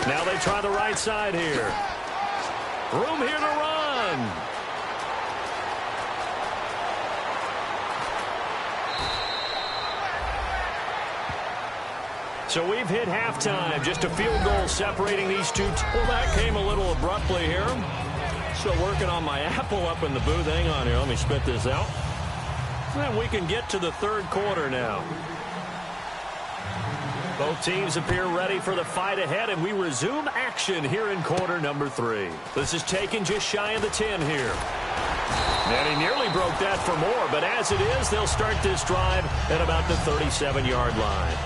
Now they try the right side here. Room here to run. So we've hit halftime. Just a field goal separating these two. Well, that came a little abruptly here. Still working on my apple up in the booth. Hang on here. Let me spit this out. And we can get to the third quarter now. Both teams appear ready for the fight ahead, and we resume action here in quarter number 3. This is taken just shy of the 10 here. And he nearly broke that for more, but as it is, they'll start this drive at about the 37-yard line.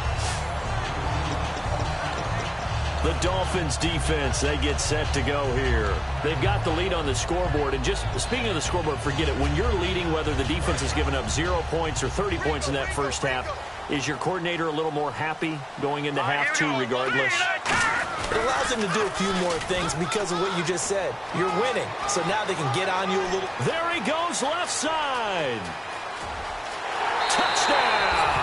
The Dolphins defense, they get set to go here. They've got the lead on the scoreboard. And just speaking of the scoreboard, forget it. When you're leading, whether the defense has given up 0 points or 30 points in that first half, is your coordinator a little more happy going into half 2 regardless? It allows them to do a few more things because of what you just said. You're winning, so now they can get on you a little. There he goes, left side. Touchdown.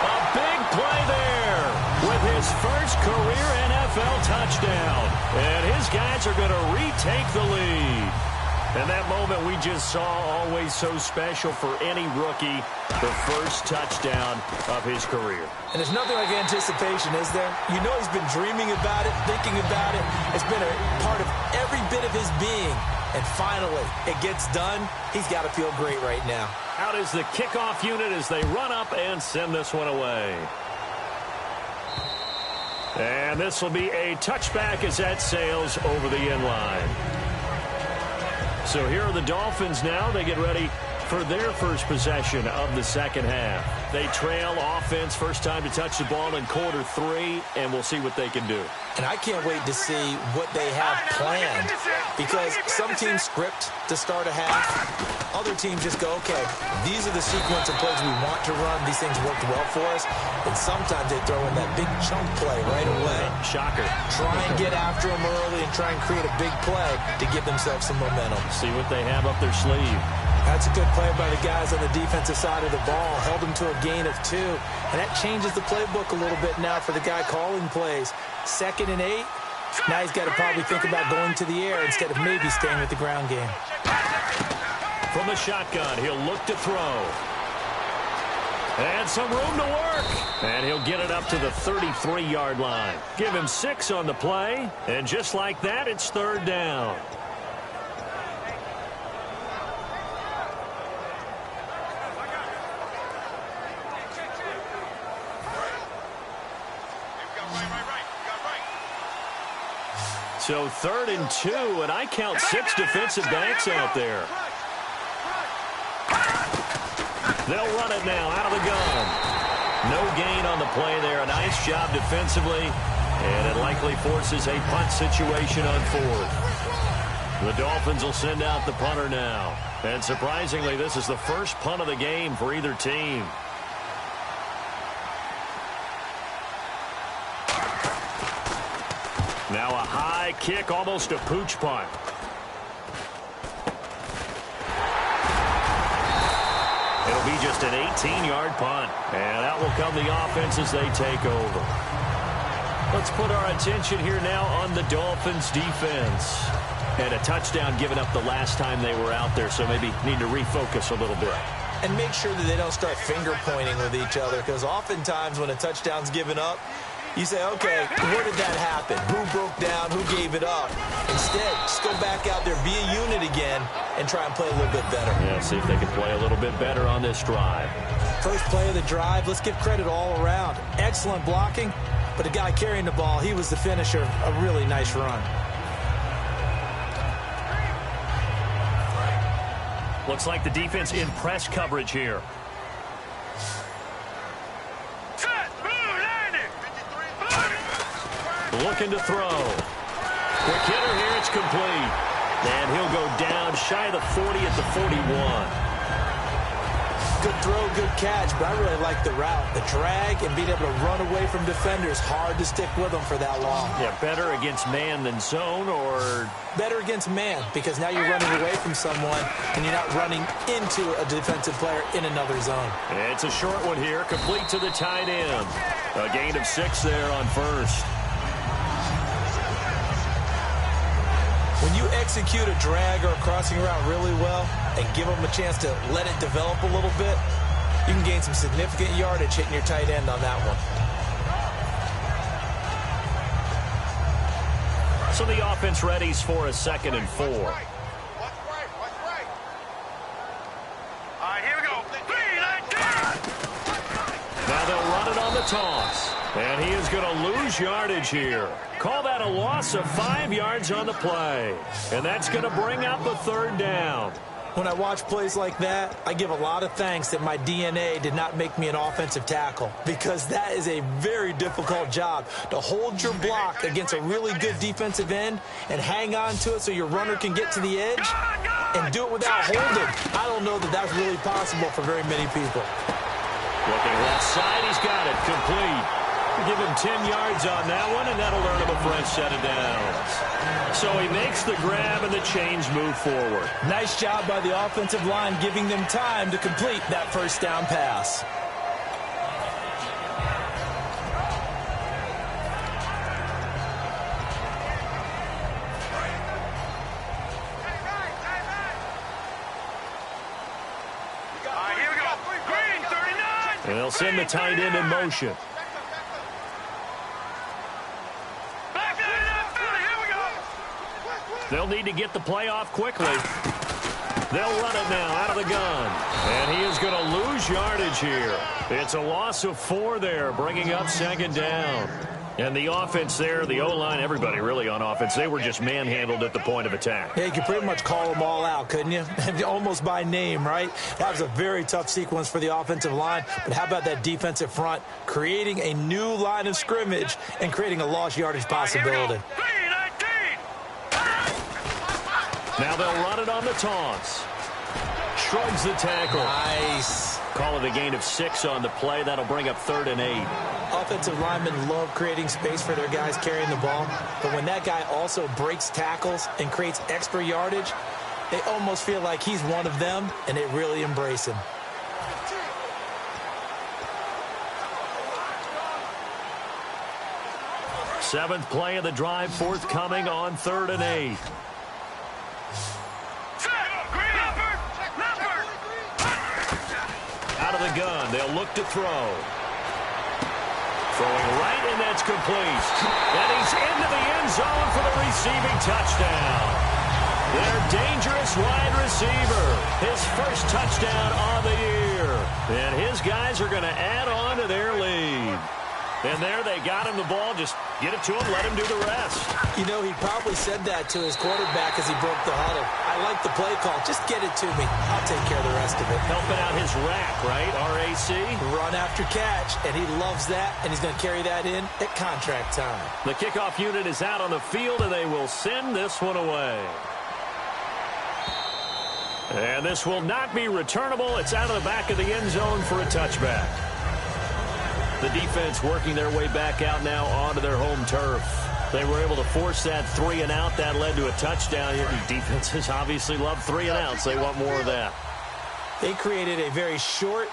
A big play there with his first career NFL touchdown. And his guys are going to retake the lead. And that moment we just saw, always so special for any rookie, the first touchdown of his career. And there's nothing like anticipation, is there? You know he's been dreaming about it, thinking about it. It's been a part of every bit of his being. And finally, it gets done. He's got to feel great right now. Out is the kickoff unit as they run up and send this one away. And this will be a touchback as that sails over the end line. So here are the Dolphins now. They get ready for their first possession of the second half. They trail offense, first time to touch the ball in quarter 3, and we'll see what they can do. And I can't wait to see what they have planned, because some teams script to start a half. Other teams just go, okay, these are the sequence of plays we want to run. These things worked well for us. And sometimes they throw in that big chunk play right away. Shocker. Try and get after them early and try and create a big play to give themselves some momentum. See what they have up their sleeve. That's a good play by the guys on the defensive side of the ball. Held them to a gain of 2. And that changes the playbook a little bit now for the guy calling plays. 2nd and 8. Now he's got to probably think about going to the air instead of maybe staying with the ground game. From the shotgun, he'll look to throw. And some room to work. And he'll get it up to the 33-yard line. Give him 6 on the play. And just like that, it's 3rd down. So 3rd and 2, and I count 6 defensive backs out there. They'll run it now out of the gun. No gain on the play there. A nice job defensively, and it likely forces a punt situation on 4th. The Dolphins will send out the punter now. And surprisingly, this is the first punt of the game for either team. Now a high kick, almost a pooch punt. It'll be just an 18-yard punt. And out will come the offense as they take over. Let's put our attention here now on the Dolphins defense. And a touchdown given up the last time they were out there, so maybe need to refocus a little bit. And make sure that they don't start finger pointing with each other, because oftentimes when a touchdown's given up, you say, okay, where did that happen? Who broke down? Who gave it up? Instead, just go back out there, be a unit again, and try and play a little bit better. Yeah, see if they can play a little bit better on this drive. First play of the drive, let's give credit all around. Excellent blocking, but the guy carrying the ball, he was the finisher. A really nice run. Looks like the defense in press coverage here. Looking to throw. Quick hitter here, it's complete. And he'll go down shy of the 40 at the 41. Good throw, good catch, but I really like the route. The drag and being able to run away from defenders, hard to stick with them for that long. Yeah, better against man than zone, or? Better against man, because now you're running away from someone and you're not running into a defensive player in another zone. It's a short one here, complete to the tight end. A gain of 6 there on first. execute a drag or a crossing route really well and give them a chance to let it develop a little bit, you can gain some significant yardage hitting your tight end on that one. So the offense readies for a 2nd and 4. All right, here we go. Now they'll run it on the toss. And he is going to lose yardage here. Call that a loss of 5 yards on the play. And that's going to bring up the 3rd down. When I watch plays like that, I give a lot of thanks that my DNA did not make me an offensive tackle, because that is a very difficult job, to hold your block against a really good defensive end and hang on to it so your runner can get to the edge and do it without holding. I don't know that that's really possible for very many people. Looking left side, he's got it. Complete. Give him 10 yards on that one, and that'll earn him a fresh set of downs. So he makes the grab, and the chains move forward. Nice job by the offensive line giving them time to complete that 1st down pass. Here we go. Green, 39. And they'll send the tight end in motion. They'll need to get the play off quickly. They'll run it now out of the gun. And he is going to lose yardage here. It's a loss of 4 there, bringing up 2nd down. And the offense there, the O-line, everybody really on offense, they were just manhandled at the point of attack. Yeah, you could pretty much call them all out, couldn't you? Almost by name, right? That was a very tough sequence for the offensive line. But how about that defensive front creating a new line of scrimmage and creating a lost yardage possibility? Now they'll run it on the toss. Shrugs the tackle. Nice. Call it a gain of 6 on the play. That'll bring up 3rd and 8. Offensive linemen love creating space for their guys carrying the ball. But when that guy also breaks tackles and creates extra yardage, they almost feel like he's one of them, and they really embrace him. Seventh play of the drive forthcoming on 3rd and 8. Out of the gun, they'll look to throw. Throwing right, and that's complete. And he's into the end zone for the receiving touchdown. Their dangerous wide receiver. His first touchdown on the year. And his guys are going to add on to their lead. And there they got him the ball. Just get it to him, let him do the rest. You know, he probably said that to his quarterback as he broke the huddle. I like the play call. Just get it to me. I'll take care of the rest of it. Helping out his rack, right? RAC. Run after catch, and he loves that, and he's going to carry that in at contract time. The kickoff unit is out on the field, and they will send this one away. And this will not be returnable. It's out of the back of the end zone for a touchback. The defense working their way back out now onto their home turf. They were able to force that 3 and out. That led to a touchdown. Defenses obviously love 3 and outs. They want more of that. They created a very short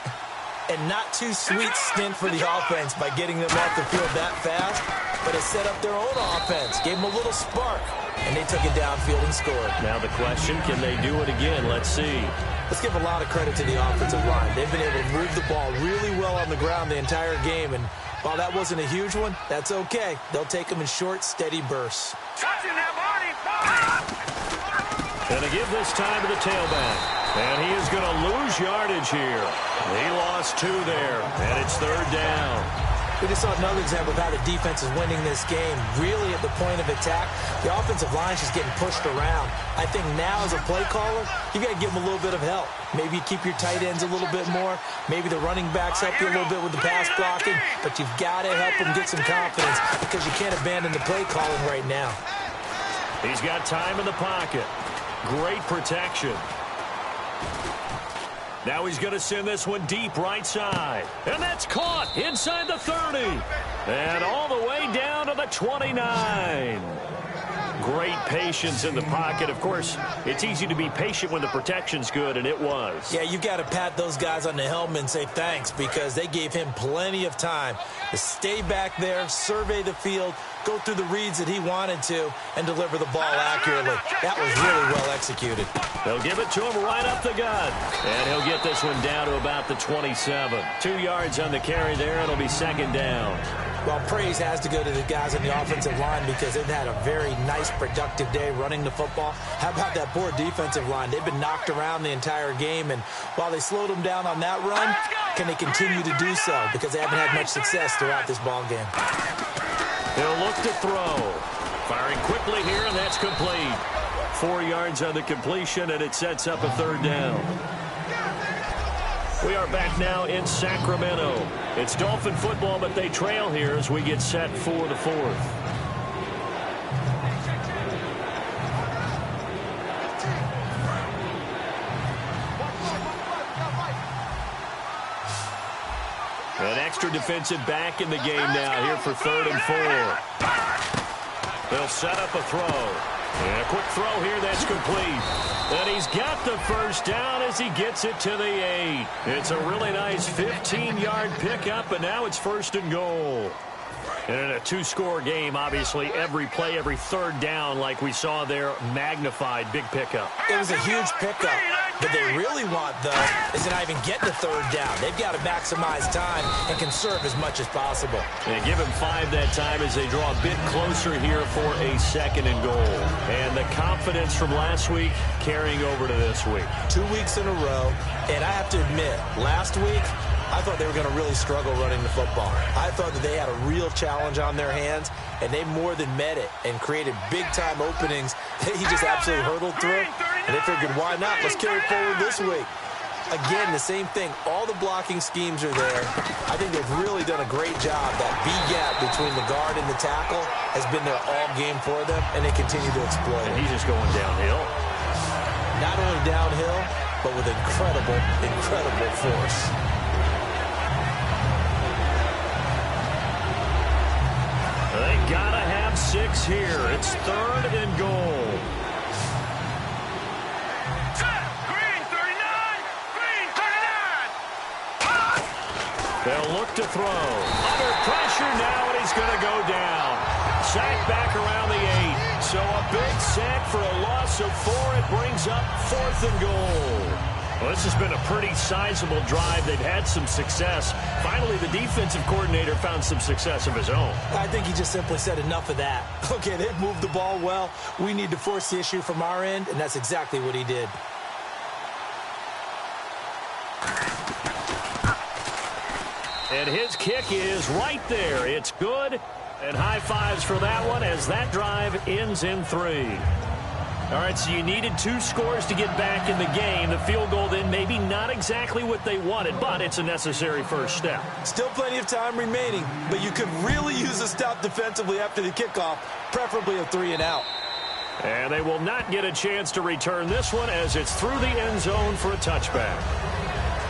and not too sweet stint for the offense by getting them off the field that fast, but it set up their own offense, gave them a little spark, and they took it downfield and scored. Now the question, can they do it again? Let's see. Let's give a lot of credit to the offensive line. They've been able to move the ball really well on the ground the entire game, and while that wasn't a huge one, that's okay. They'll take them in short, steady bursts. And to give this time to the tailback. And he is going to lose yardage here. He lost 2 there, and it's 3rd down. We just saw another example of how the defense is winning this game. Really at the point of attack, the offensive line is just getting pushed around. I think now as a play caller, you got to give them a little bit of help. Maybe keep your tight ends a little bit more. Maybe the running backs help you a little bit with the pass blocking. But you've got to help them get some confidence because you can't abandon the play calling right now. He's got time in the pocket. Great protection. Now he's going to send this one deep right side. And that's caught inside the 30. And all the way down to the 29. Great patience in the pocket. Of course, it's easy to be patient when the protection's good, and it was. Yeah, you've got to pat those guys on the helmet and say thanks because they gave him plenty of time to stay back there, survey the field, go through the reads that he wanted to, and deliver the ball accurately. That was really well executed. They'll give it to him right up the gut. And he'll get this one down to about the 27. 2 yards on the carry there. It'll be second down. Well, praise has to go to the guys on the offensive line because they've had a very nice, productive day running the football. How about that poor defensive line? They've been knocked around the entire game, and while they slowed them down on that run, can they continue to do so? Because they haven't had much success throughout this ball game. He'll look to throw. Firing quickly here, and that's complete. 4 yards on the completion, and it sets up a third down. We are back now in Sacramento. It's Dolphin football, but they trail here as we get set for the fourth. An extra defensive back in the game now here for 3rd and 4. They'll set up a throw. And a quick throw here that's complete. And he's got the first down as he gets it to the 8. It's a really nice 15-yard pickup, and now it's 1st and goal. And in a 2-score game, obviously, every play, every third down, like we saw there, magnified. Big pickup. It was a huge pickup. What they really want, though, is to not even get the third down. They've got to maximize time and conserve as much as possible. And give him 5 that time as they draw a bit closer here for a 2nd and goal. And the confidence from last week carrying over to this week. 2 weeks in a row, and I have to admit, last week, I thought they were going to really struggle running the football. I thought that they had a real challenge on their hands, and they more than met it and created big-time openings that he just absolutely hurdled through. And they figured, why not? Let's carry it forward this week. Again, the same thing. All the blocking schemes are there. I think they've really done a great job. That B-gap between the guard and the tackle has been there all game for them, and they continue to exploit it. And he's just going downhill. Not only downhill, but with incredible, incredible force. They gotta have 6 here. It's 3rd and goal. Green 39! Green 39! They'll look to throw. Under pressure now, and he's going to go down. Sack back around the 8. So a big sack for a loss of 4. It brings up 4th and goal. Well, this has been a pretty sizable drive. They've had some success. Finally, the defensive coordinator found some success of his own. I think he just simply said enough of that. Okay, they've moved the ball well. We need to force the issue from our end, and that's exactly what he did. And his kick is right there. It's good. And high fives for that one as that drive ends in 3. All right, so you needed 2 scores to get back in the game. The field goal then maybe not exactly what they wanted, but it's a necessary first step. Still plenty of time remaining, but you could really use a stop defensively after the kickoff, preferably a 3 and out. And they will not get a chance to return this one as it's through the end zone for a touchback.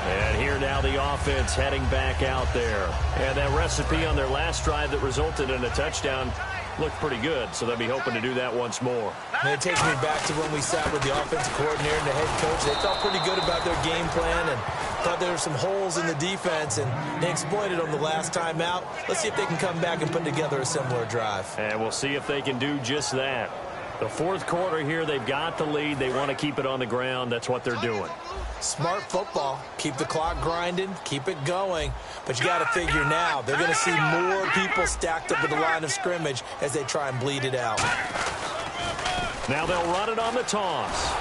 And here now the offense heading back out there. And that recipe on their last drive that resulted in a touchdown looked pretty good, so they'll be hoping to do that once more. And it takes me back to when we sat with the offensive coordinator and the head coach. They felt pretty good about their game plan and thought there were some holes in the defense, and they exploited them the last time out. Let's see if they can come back and put together a similar drive. And we'll see if they can do just that. The 4th quarter here, they've got the lead. They want to keep it on the ground. That's what they're doing. Smart football. Keep the clock grinding. Keep it going. But you got to figure now, they're going to see more people stacked up at the line of scrimmage as they try and bleed it out. Now they'll run it on the toss.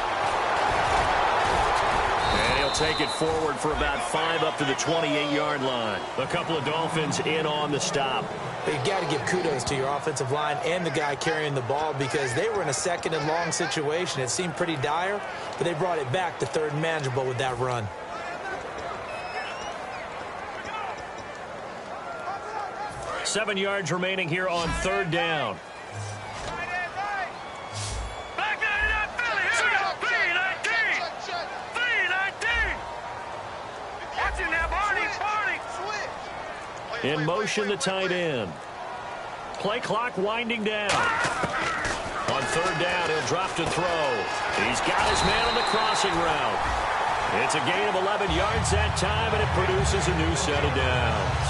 And he'll take it forward for about 5 up to the 28-yard line. A couple of Dolphins in on the stop. But you've got to give kudos to your offensive line and the guy carrying the ball because they were in a 2nd and long situation. It seemed pretty dire, but they brought it back to 3rd and manageable with that run. Seven yards remaining here on 3rd down. In motion, the tight end. Play clock winding down. On 3rd down, he'll drop to throw. He's got his man on the crossing route. It's a gain of 11 yards that time, and it produces a new set of downs.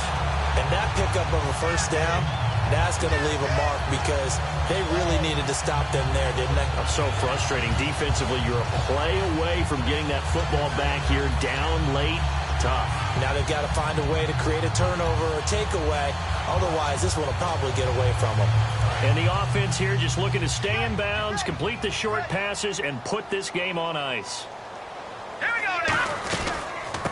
And that pickup of a 1st down That's going to leave a mark because they really needed to stop them there, didn't they? That's so frustrating. Defensively, you're a play away from getting that football back here, down late. Tough. Now they've got to find a way to create a turnover or takeaway. Otherwise, this one will probably get away from them. And the offense here just looking to stay in bounds, complete the short passes, and put this game on ice. Here we go now.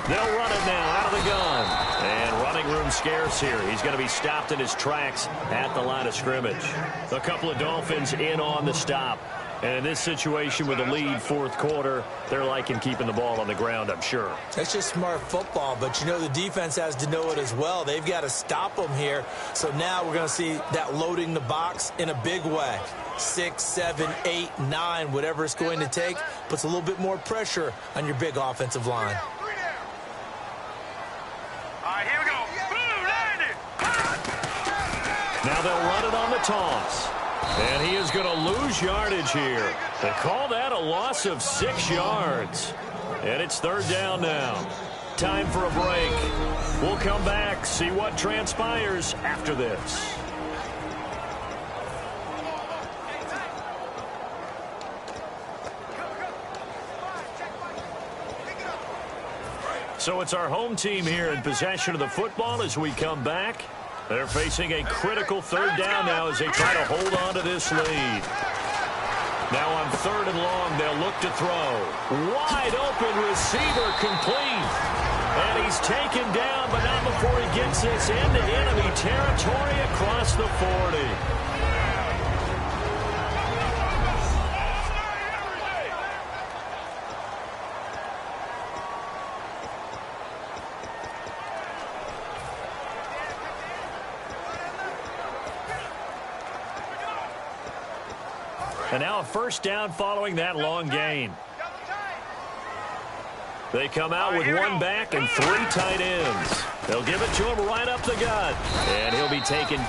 They'll run it now out of the gun. And running room scarce here. He's going to be stopped in his tracks at the line of scrimmage. A couple of Dolphins in on the stop. And in this situation with a lead fourth quarter, they're liking keeping the ball on the ground, I'm sure. That's just smart football, but you know the defense has to know it as well. They've got to stop them here. So now we're going to see that loading the box in a big way. 6, 7, 8, 9, whatever it's going to take, puts a little bit more pressure on your big offensive line. All right, here we go. Blue, landed. Now they'll run it on the toss. And he is going to lose yardage here. They call that a loss of 6 yards. And it's third down now. Time for a break. We'll come back, see what transpires after this. So it's our home team here in possession of the football as we come back. They're facing a critical third down now as they try to hold on to this lead. Now on third and long, they'll look to throw. Wide open receiver complete. And he's taken down, but not before he gets this into enemy territory across the 40. And now a first down following that long gain. They come out with one back and 3 tight ends. They'll give it to him right up the gut. And he'll be taken.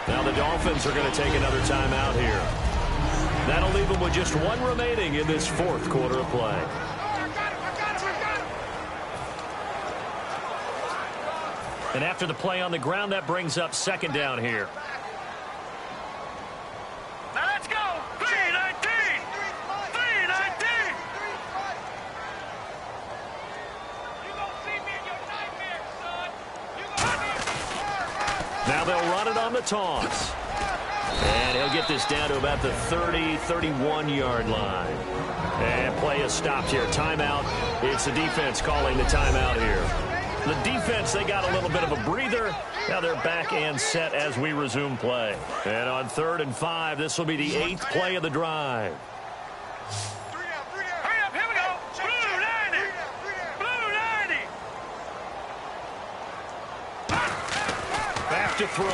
Now the Dolphins are going to take another timeout here. That'll leave them with just 1 remaining in this fourth quarter of play. And after the play on the ground, that brings up second down here. Now they'll run it on the toss. And he'll get this down to about the 30, 31-yard line. And play is stopped here. Timeout. It's the defense calling the timeout here. The defense, they got a little bit of a breather. Now they're back and set as we resume play. And on 3rd and 5, this will be the 8th play of the drive. Hurry up, here we go. Blue 90. Blue 90. Back to throw.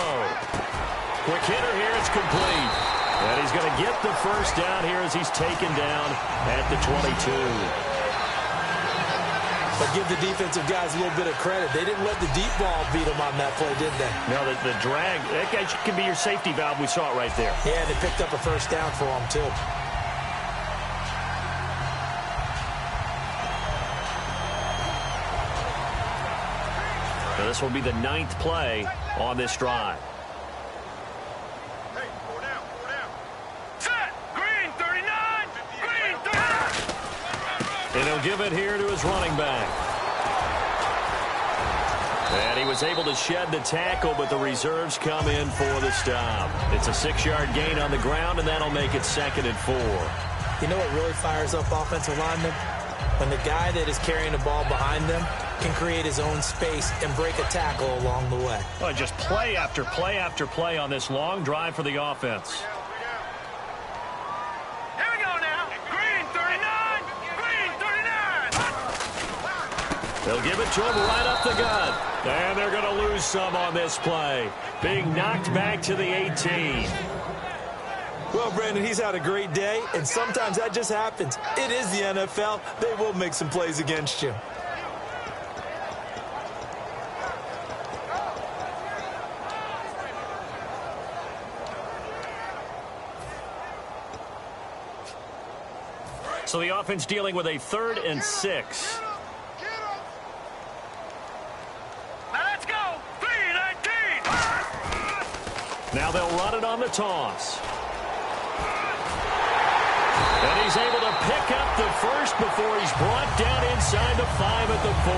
Quick hitter here, it's complete. And he's going to get the first down here as he's taken down at the 22. But give the defensive guys a little bit of credit. They didn't let the deep ball beat them on that play, did they? No, the drag, that guy can be your safety valve. We saw it right there. Yeah, they picked up a first down for him, too. Now this will be the 9th play on this drive. Hey, 4 down. Set. Green 39. Green 39. And he'll give it here to his running back. And he was able to shed the tackle, but the reserves come in for the stop. It's a 6-yard gain on the ground, and that'll make it 2nd and 4. You know what really fires up offensive linemen? When the guy that is carrying the ball behind them can create his own space and break a tackle along the way. Well, just play after play after play on this long drive for the offense. Here we go now. Green 39. Green 39. They'll give it to him right up the gut. And they're going to lose some on this play. Being knocked back to the 18. Well, Brandon, he's had a great day, and sometimes that just happens. It is the NFL. They will make some plays against you. So the offense dealing with a 3rd and 6. Now let's go. 319. Now they'll run it on the toss. And he's able to pick up the first before he's brought down inside the 5 at the 4.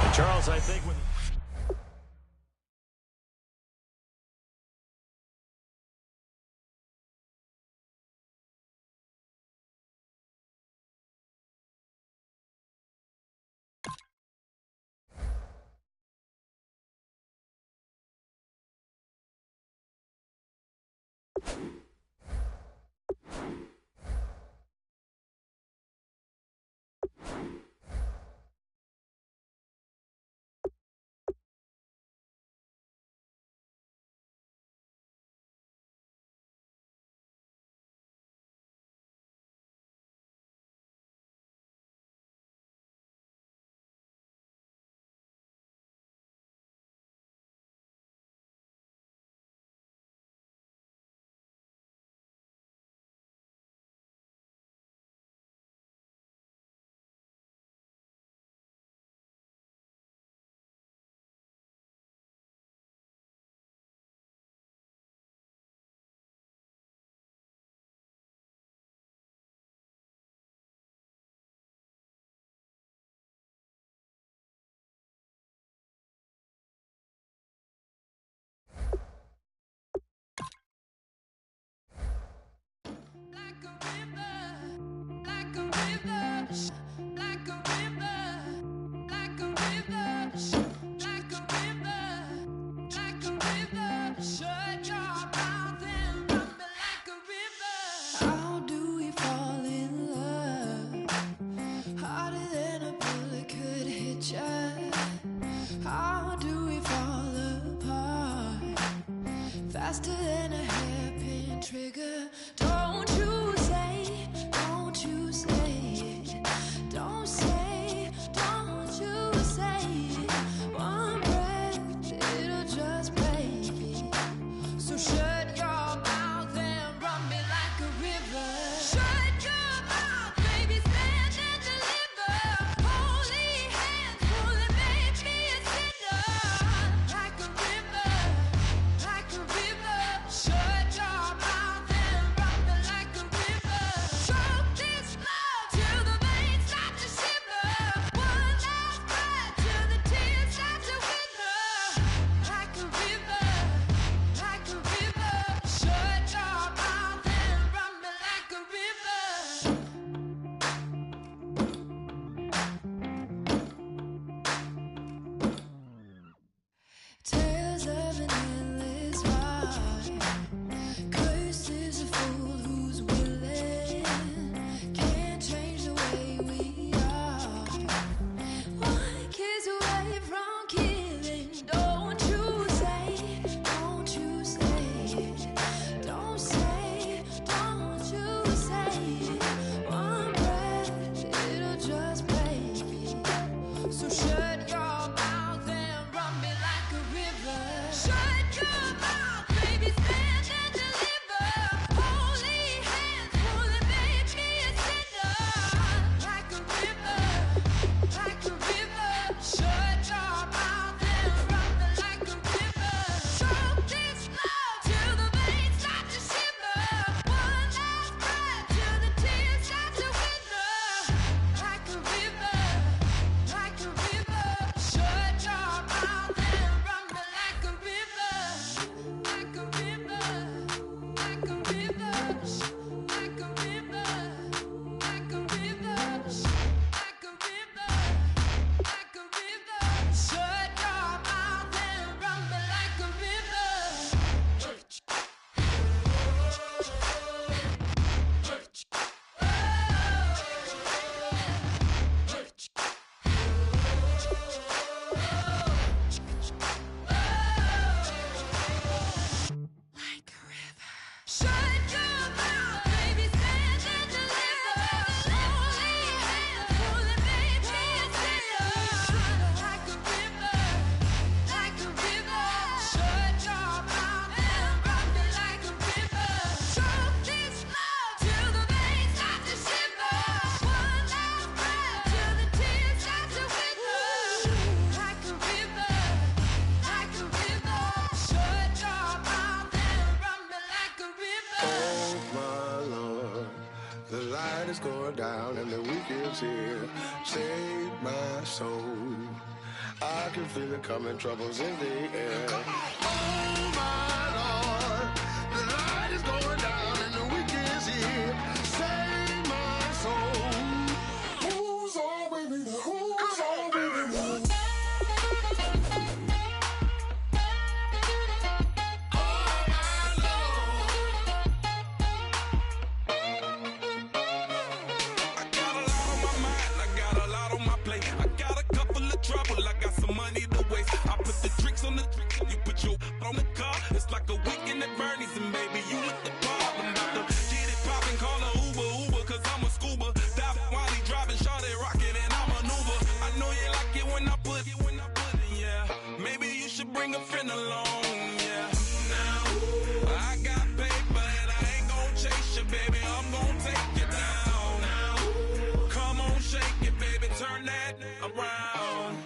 And Charles, I think with faster than a hairpin trigger. Don't you say it, don't you say it. Don't say, don't you say it. One breath, it'll just break it. So shut your mouth and run me like a river. Shut your mouth, baby, stand and deliver. Holy hands, pulling, make me a sinner. Like a river, like a river. Shut your mouth and run me like a river. Choke this love till the veins start to shiver. One last breath till the tears start to wither. Like a river, like a river. Shut your mouth and run me like a river. Tales of an endless ride. Cursed is a fool who's willing. Can't change the way we are. One kiss away from killing. Don't you say, don't you say it. Don't say, don't you say it. One breath, it'll just break it. So shut your mouth and run me like a river. Shut your mouth, baby, stand and deliver. Holy hands, pulling, make me a sinner. Like a river, like a river. Shut your mouth and run me like a river. Choke this love till the veins start to shiver. One last breath till the tears start to wither. Like a river, like a river. Shut down and the week is here. Save my soul. I can feel it coming, troubles in the air. Oh my Lord, the light is going down and the week is here. Save my soul. Who's on with me now? Who's on with me now? Money to waste. I put the drinks on the drinks and you put your on the car. It's like a weekend at Bernie's and baby, you look the part. I'm about to get it poppin', call a Uber, cause I'm a scuba. Dive while he driving, shot it rockin' and I maneuver. I know you like it when I put it, yeah. Maybe you should bring a friend along, yeah. Now, I got paper and I ain't gon' chase you, baby. I'm gon' take you down. Now, come on, shake it, baby. Turn that around.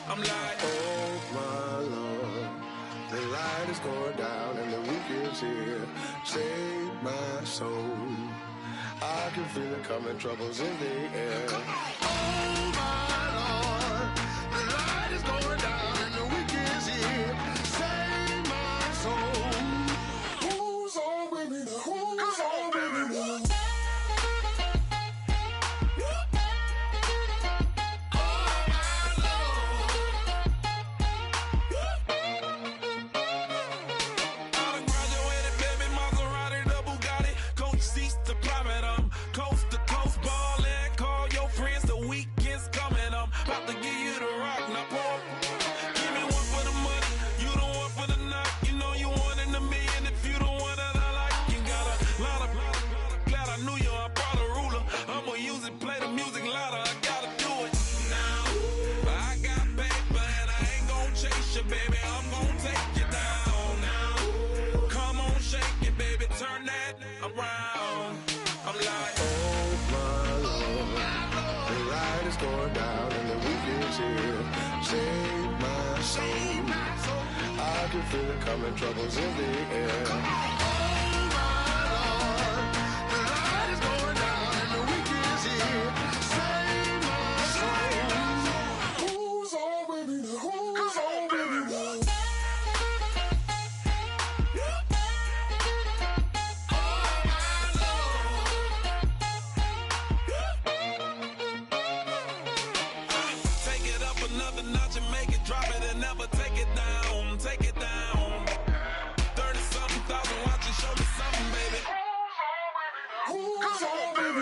I'm like, oh my Lord, the light is going down and the week is here. Save my soul. I can feel it coming, troubles in the air. Oh my Lord, the light is going down and the week is here. Save my soul. Who's on with me now? Who's on with me now? about to give you the rock, now pour. Give me one for the money, you the one for the night. You know you one in a million if you the one that I like. You got a lot of glad I knew you, I brought a ruler. I'ma use it, play the music louder, I gotta do it. Now, I got paper and I ain't gon' chase you, baby, I'm gon' take you down. Now, come on, shake it, baby, turn that around. I'm like, oh my Lord, the light is going down and the week is here. Save my soul. I can feel it coming, troubles in the air. Oh my Lord, the light is going down and the week is here. Save my soul. Who's on with me now? Who's on with me now? another notch and make it, drop it and never take it down, take it down. 30-something thousand watching, show me something, baby. Who's on, baby?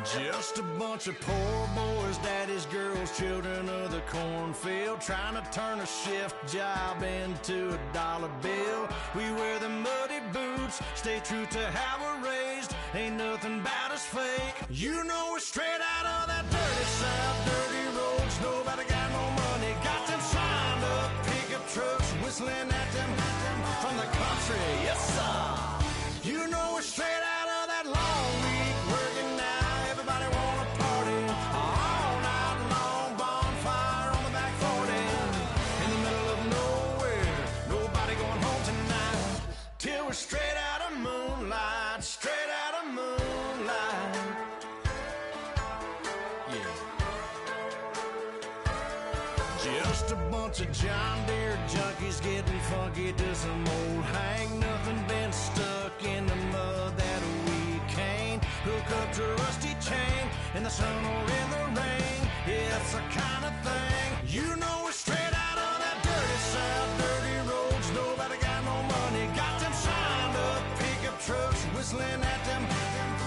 Just a bunch of poor boys, daddy's girls, children of the cornfield, trying to turn a shift job into a dollar bill. We wear the muddy boots, stay true to how we're raised, ain't nothing about us fake. You know we're straight out of that dirty south, dirty roads, nobody got no money, got them signed up pickup trucks, whistling at them from the country, yes sir. You know we're straight out of that long week working now. Everybody wanna party all night long, bonfire on the back 40, in the middle of nowhere, nobody going home tonight, till we're straight out of moonlight, straight out of moonlight. Yeah. Just a bunch of John Deere junkies getting funky to some old hang nothing, been stuck in the mud that we can't hook up to a rusty chain in the sun or in the rain. Yeah, that's the kind of thing. You know we're straight out of that dirty south, dirty roads, nobody got no money, got them signed up pickup trucks, whistling at them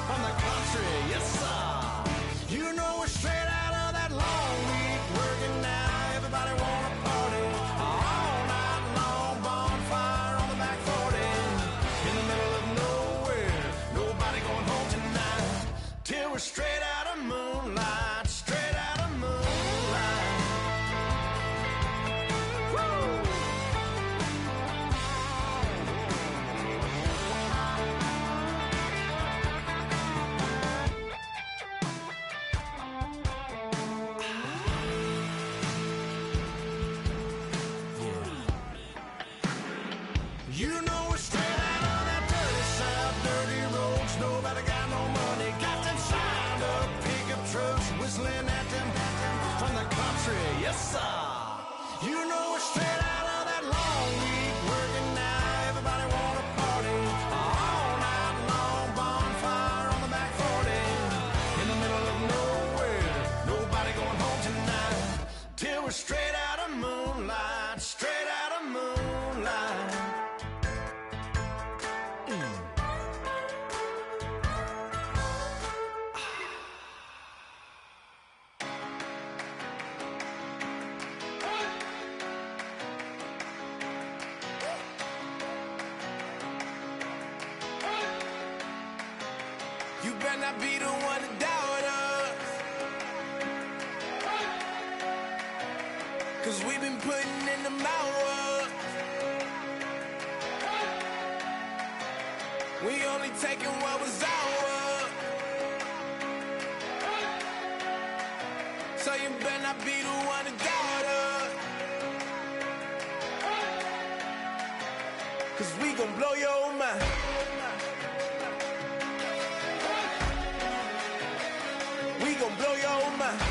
from the country, yes sir. You know we're straight out of that long week working now. Everybody wanna party all night long, bonfire on the back 40, in the middle of nowhere, nobody going home tonight, till we're straight out of moonlight, straight out. better not be the one to doubt us. 'Cause we've been putting in the hours. We only taking what was ours. So you better not be the one to doubt us. 'Cause we gon' blow your mind. We gon' blow your mind.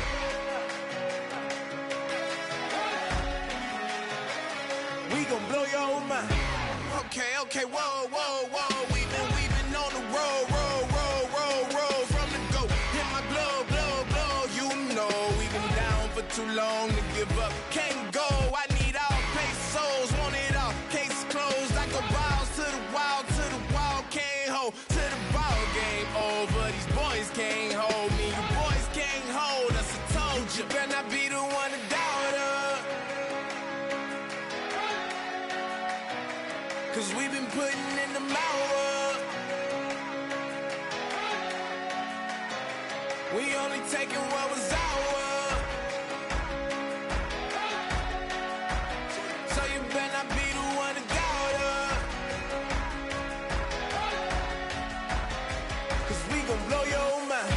We gon' blow your mind. Okay, whoa. We been on the road from the go. Hit my blow. You know we been down for too long to give up. Can't go. I need all pesos, want it all. Case closed. I go balls to the wall. Can't hold to the ball game over. These boys can't hold me. You boys can't hold us. I told you. Better not be the one to doubt us. 'Cause we've been putting in the hours. We only taking what was ours. So you better not be the one to doubt us. 'Cause we gon' blow your mind.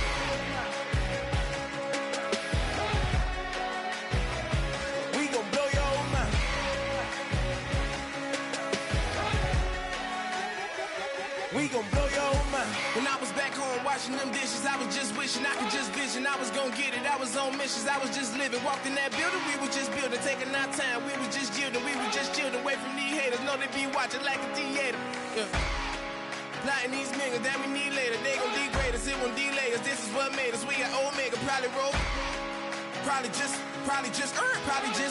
We gon' blow your mind. We gon' blow your mind. When I was back home washing them dishes, I was just wishing I could just vision. I was gon' get it, I was on missions, I was just living. Walked in that building, we was just building, taking our time. We was just yielding, we was just chilling. Away from these haters, know they be watching like a theater. Yeah. Plotting these niggas that we need later. They gon' degrade us, it won't delay us. This is what made us. We got Omega, probably roll. Probably just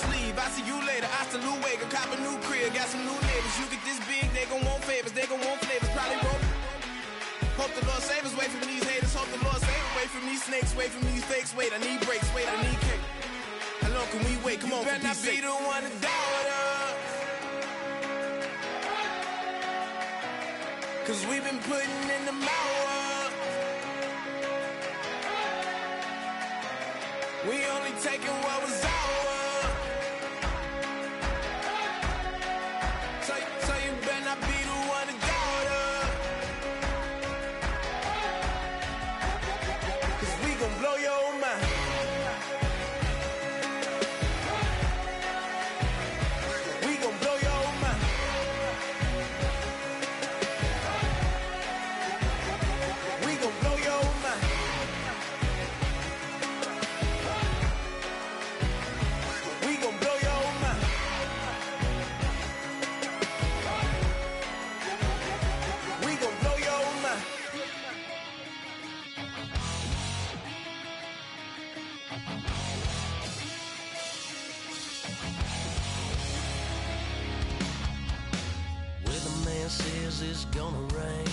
leave. I see you later. I salute Wake, cop a new crib, got some new neighbors. You get this big, they gon' want favors, they gon' want flavors. Probably roll. Hope the Lord save us, wait from these haters. Hope the Lord save us, wait from these snakes, wait from these fakes. Wait, I need breaks, wait, I need cake. How long can we wait? Come on, better not be the one to doubt us. 'Cause we've been putting in the hours. We only taking what was ours. So you better not be the one to doubt us. 'Cause we gon' blow your mind. We gon' blow your mind. We gon' blow your mind. We gon' blow your mind. We gon' blow your mind. Weatherman says it's gonna rain.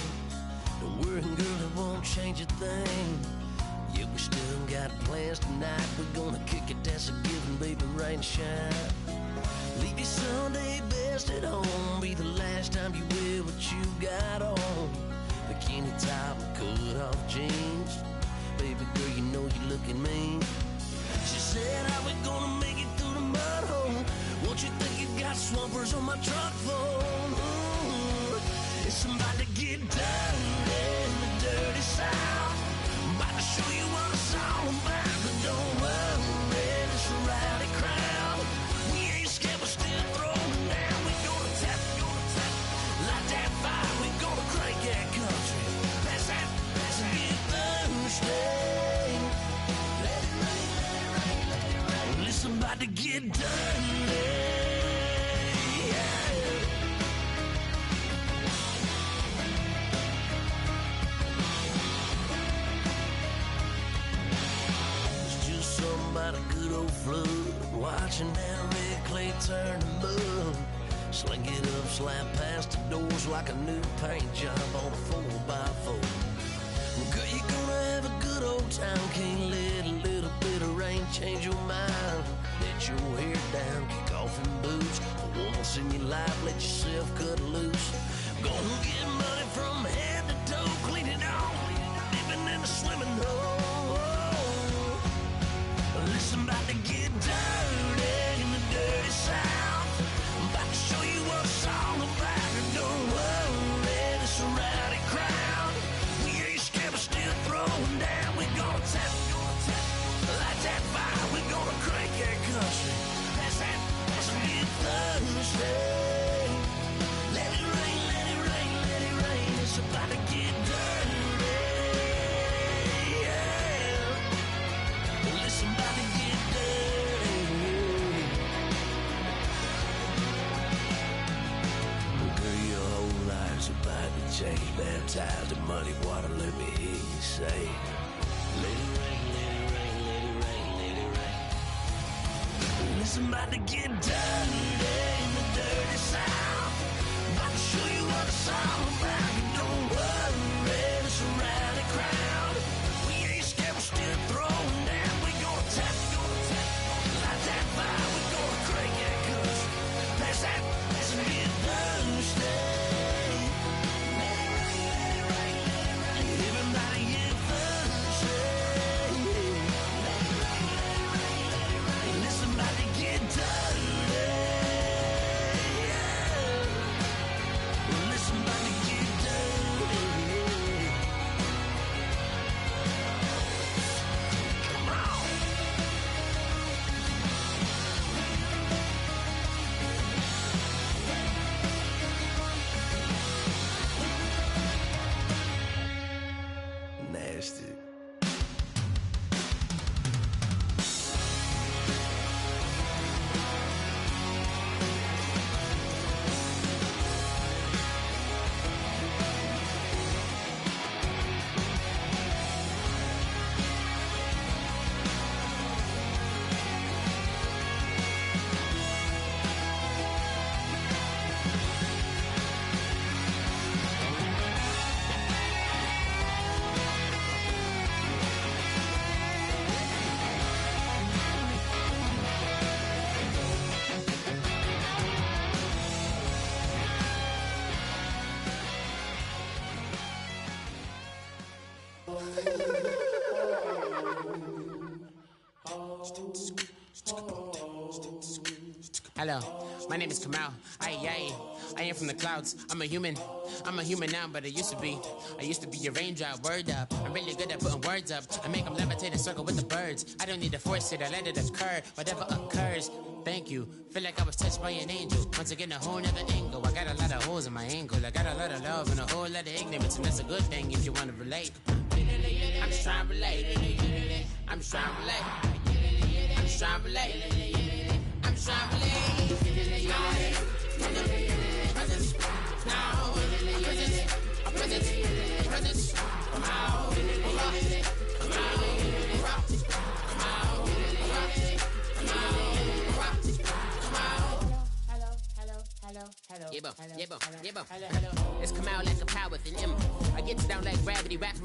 Don't worry, girl, it won't change a thing. Yeah, we still got plans tonight. We're gonna kick it, that's a given, baby, rain or shine. Leave your Sunday best at home. Be the last time you wear what you got on. Bikini top and cut off jeans. Baby girl, you know you looking mean. She said, how we gonna make it through the mud hole? Won't you think you got swampers on my truck phone? Ooh, it's about to get done in the dirty south. About to show you what it's all about. But don't worry, it's a rowdy crowd. We ain't scared, we're still throwing down. We gonna tap, light that fire. We gonna crank that country. Pass that, and get Thursday. Let it rain. Well, it's about to get done. Yeah. It's just something about a good old flood. Watching that red clay turn to mud. Sling it up, slap past the doors like a new paint job on a 4x4. Girl, you're gonna have a good old time. Can't let a little bit of rain change your mind. Let your hair down, kick off in boots. For once in your life, let yourself cut loose. Gonna get money from head to toe, clean it off. Living in in the swimming hole. Listen, about to get dirty in the dirty South. I'm about to show you what it's all about. And don't worry, this rowdy crowd. We ain't scared, but still throwing down. We gonna tap, light that fire. We gonna crank that country. That's a get Thursday. Let it rain, let it rain, let it rain. It's about to get dirty. Yeah. Listen, about to get dirty. Girl, your whole life's about to change. Baptized in muddy water, let me hear you say, let it rain, let it rain, let it rain, let it rain. Listen, about to get dirty in the dirty South. About to show you what it's all about. And don't worry, it's a rowdy crowd. We ain't scared, we're still throwing down. We gonna tap, light that fire. We gonna crank that country. That's a get Thursday. Everybody get Thursday. Listen, about to get dirty. Listen, about to get dirty. Come on. Nasty. Hello, my name is Kamal. I am from the clouds. I'm a human now, but I used to be a raindrop. Word up, I'm really good at putting words up. I make them levitate and circle with the birds. I don't need to force it, I let it occur. Whatever occurs, thank you. Feel like I was touched by an angel. Once again, a whole nother angle. I got a lot of holes in my angle. I got a lot of love and a whole lot of ignorance, and that's a good thing if you want to relate. I'm just trying to relate. I'm just trying to relate. I'm just trying to relate. I'm just trying to relate. Presence, now, presence, come out, come It's come out like a power within him. I get down like gravity, rappers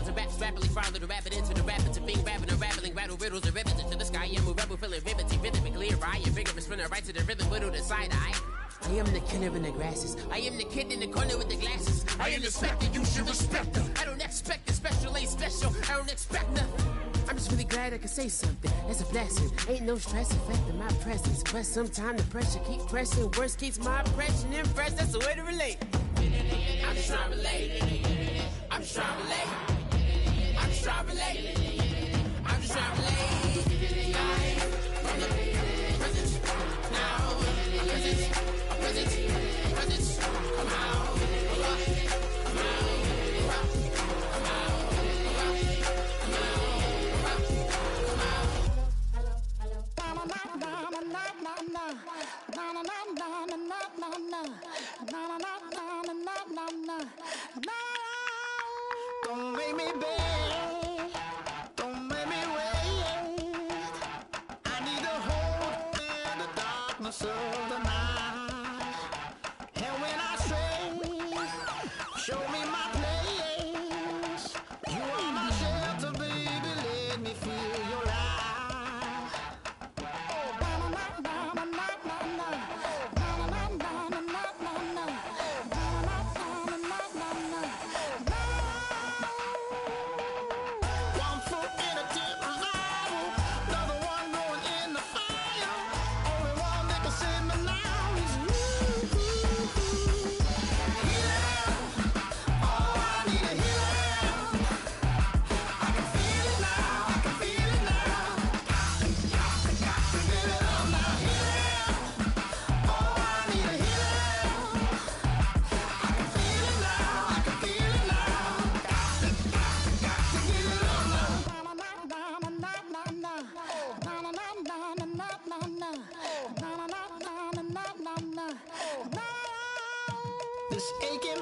and raps rapidly follow the rapid into the rapids of being rapping and rattling, rattle riddles and rivets into the sky. I'm a rebel feeling rhythmically right, and vigorous spinner right to the rhythm, whittle the side eye. I am the killer in the grasses. I am the kid in the corner with the glasses. I am the specter, you should respect them. I don't expect the special, ain't special. I don't expect nothing. I'm just really glad I can say something. That's a blessing. Ain't no stress affecting my presence. But sometimes the pressure keep pressing. Worst keeps my impression impressed. That's the way to relate. I'm just trying to relate. I'm just trying to relate. I'm just trying to relate. I'm just trying to relate. From the presence, now, presence, come out, Don't make me beg, don't make me wait. I need a hold in the darkness of the night. And when I stray, show me my place. You are my shelter, baby, let me feel your light. Oh, aching.